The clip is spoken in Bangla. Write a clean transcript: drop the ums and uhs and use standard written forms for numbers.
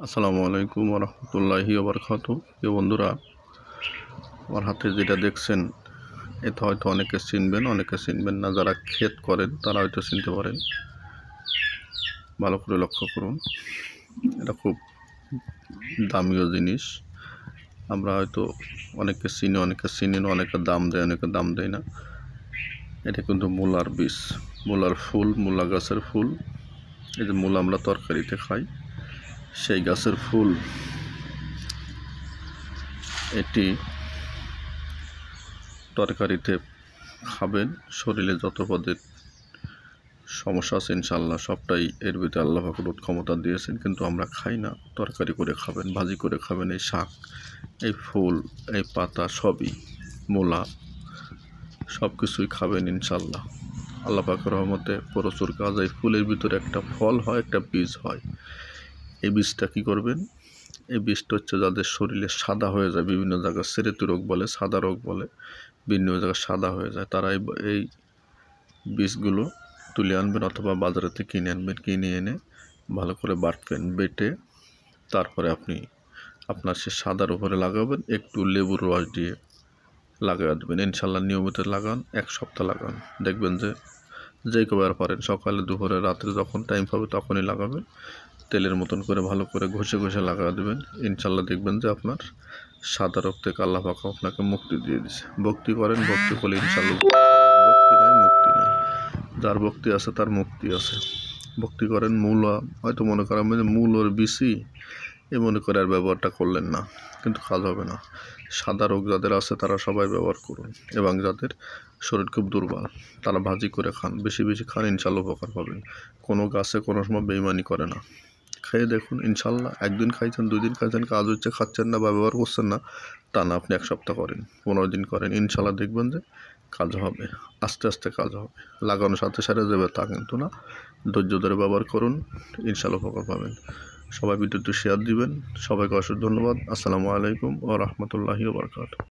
আসসালামু আলাইকুম ওয়া রাহমাতুল্লাহি ওয়া বারাকাতুহু। প্রিয় বন্ধুরা, আমার হাতে যেটা দেখছেন এটা হয়তো অনেকে চিনবেন, অনেকে চিনবেন না। যারা ক্ষেত করেন তারা হয়তো চিনতে পারেন। ভালো করে লক্ষ্য করুন, এটা খুব দামিও জিনিস। আমরা হয়তো অনেকে চিনি, অনেকে চিনি না, অনেকে দাম দেয়, অনেকে দাম দেয় না। এটা কিন্তু মূলার বীজ, মূলার ফুল, মূলা গাছের ফুল। এই যে মূলা আমরা তরকারিতে খাই, সেই গাছের ফুল। এটি তরকারিতে খাবেন। শরীরে যত পদের সমস্যা আছে ইনশাআল্লাহ সবটাই এর ভিতরে আল্লাহ পাক ক্ষমতা দিয়েছেন, কিন্তু আমরা খাই না। তরকারি করে খাবেন, ভাজি করে খাবেন। এই শাক, এই ফুল, এই পাতা, সবই মূলা, সব কিছুই খাবেন ইনশাআল্লাহ। আল্লাহ পাকের রহমতে প্রচুর কাজ। এই ফুলের ভিতরে একটা ফল হয়, একটা বীজ হয়। এই বীজটা কী করবেন? এই বীজটা হচ্ছে যাদের শরীরে সাদা হয়ে যায়, বিভিন্ন জায়গায় সেরেতু রোগ বলে, সাদা রোগ বলে, বিভিন্ন জায়গায় সাদা হয়ে যায়, তারা এই বীজগুলো তুলে আনবেন অথবা বাজারে থেকে কিনে আনবেন। কিনে এনে ভালো করে বাটবেন, বেটে তারপরে আপনি আপনার সে সাদার উপরে লাগাবেন। একটু লেবুর রস দিয়ে লাগিয়ে দেবেন ইনশাল্লাহ। নিয়মিত লাগান, 1 সপ্তাহ লাগান, দেখবেন যে কবার পারেন, সকালে, দুপুরে, রাত্রে যখন টাইম পাবে তখনই লাগাবেন। তেলের মতন করে ভালো করে ঘষে ঘষে লাগিয়ে দেবেন ইনশাল্লাহ। দেখবেন যে আপনার সাদা রোগ থেকে আল্লাহ পাক আপনাকে মুক্তি দিয়ে দিচ্ছে। ভক্তি করেন, ভক্তি করলে ইনশাল্লাহ ভক্তি নাই মুক্তি নাই। যার ভক্তি আছে তার মুক্তি আছে। ভক্তি করেন। মূলা হয়তো মনে করেন যে মূল ওর বিসি এ মনে করে আর ব্যবহারটা করলেন না, কিন্তু কাজ হবে না। সাদা রোগ যাদের আছে তারা সবাই ব্যবহার করুন, এবং যাদের শরীর খুব দুর্বল তারা ভাজি করে খান, বেশি বেশি খান, ইনশাল্লাহ উপকার পাবেন। কোনো গাছে কোনো সময় বেইমানি করে না। খেয়ে দেখুন ইনশাল্লাহ। একদিন খাইছেন, 2 দিন খাইছেন, কাজ হচ্ছে, খাচ্ছেন না বা ব্যবহার করছেন না, তা না। আপনি 1 সপ্তাহ করেন, 15 দিন করেন, ইনশাল্লাহ দেখবেন যে কাজ হবে। আস্তে আস্তে কাজ হবে। লাগানোর সাথে সাথে যাবে তা কিন্তু না। ধৈর্য ধরে ব্যবহার করুন, ইনশাল্লাহ উপকার পাবেন। সবাই ভিডিওটি শেয়ার দিবেন। সবাইকে অসংখ্য ধন্যবাদ। আসসালামু আলাইকুম ওয়া রাহমাতুল্লাহি ওয়া বারাকাতুহু।